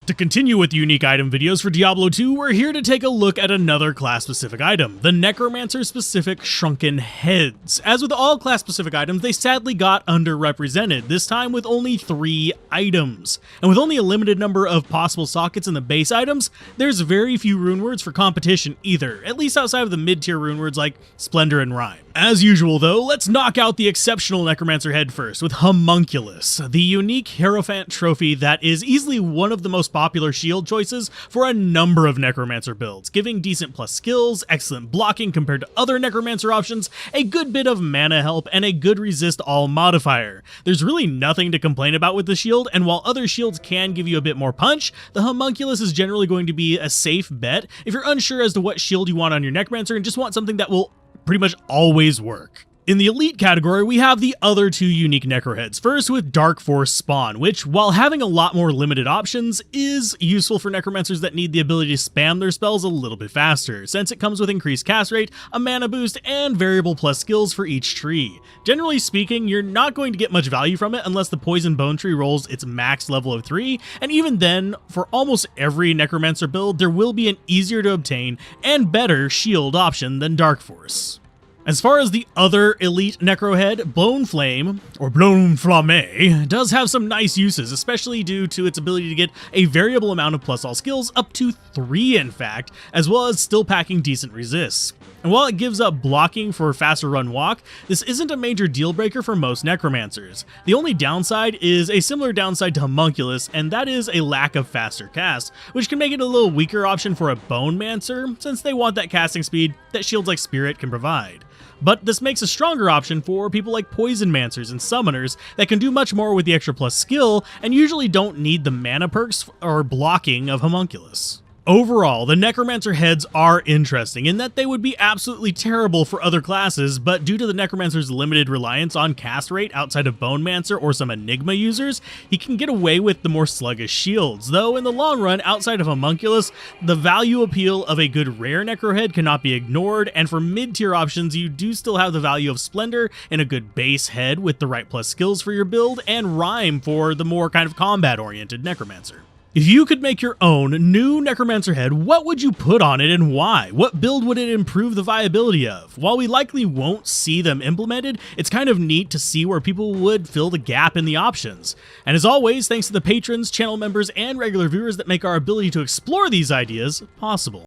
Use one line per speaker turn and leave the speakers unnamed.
To continue with the unique item videos for Diablo 2, we're here to take a look at another class-specific item, the Necromancer Shrunken Heads. As with all class-specific items, they sadly got underrepresented, this time with only 3 items. And with only a limited number of possible sockets in the base items, there's very few rune words for competition either, at least outside of the mid-tier rune words like Splendor and Rhyme. As usual though, let's knock out the exceptional Necromancer head first with Homunculus, the unique Hierophant trophy that is easily one of the most popular shield choices for a number of Necromancer builds, giving decent plus skills, excellent blocking compared to other Necromancer options, a good bit of mana help, and a good resist all modifier. There's really nothing to complain about with the shield, and while other shields can give you a bit more punch, the Homunculus is generally going to be a safe bet if you're unsure as to what shield you want on your Necromancer and just want something that will pretty much always work. In the elite category, we have the other 2 unique Necro heads. First with Dark Force Spawn, which, while having a lot more limited options, is useful for Necromancers that need the ability to spam their spells a little bit faster, since it comes with increased cast rate, a mana boost, and variable plus skills for each tree. Generally speaking, you're not going to get much value from it unless the Poison Bone tree rolls its max level of 3, and even then, for almost every Necromancer build, there will be an easier to obtain and better shield option than Dark Force. As far as the other elite Necro head, Boneflame, or Boneflame, does have some nice uses, especially due to its ability to get a variable amount of plus all skills, up to 3 in fact, as well as still packing decent resists. And while it gives up blocking for faster run walk, this isn't a major deal breaker for most Necromancers. The only downside is a similar downside to Homunculus, and that is a lack of faster cast, which can make it a little weaker option for a Bonemancer, since they want that casting speed that shields like Spirit can provide. But this makes a stronger option for people like Poison Mancers and Summoners that can do much more with the extra plus skill and usually don't need the mana perks or blocking of Homunculus. Overall, the Necromancer heads are interesting in that they would be absolutely terrible for other classes, but due to the Necromancer's limited reliance on cast rate outside of Bonemancer or some Enigma users, he can get away with the more sluggish shields, though in the long run, outside of Homunculus, the value appeal of a good rare Necro head cannot be ignored, and for mid-tier options, you do still have the value of Splendor in a good base head with the right plus skills for your build, and Rhyme for the more kind of combat-oriented Necromancer. If you could make your own new Necromancer head, what would you put on it and why? What build would it improve the viability of? While we likely won't see them implemented, it's kind of neat to see where people would fill the gap in the options. And as always, thanks to the patrons, channel members, and regular viewers that make our ability to explore these ideas possible.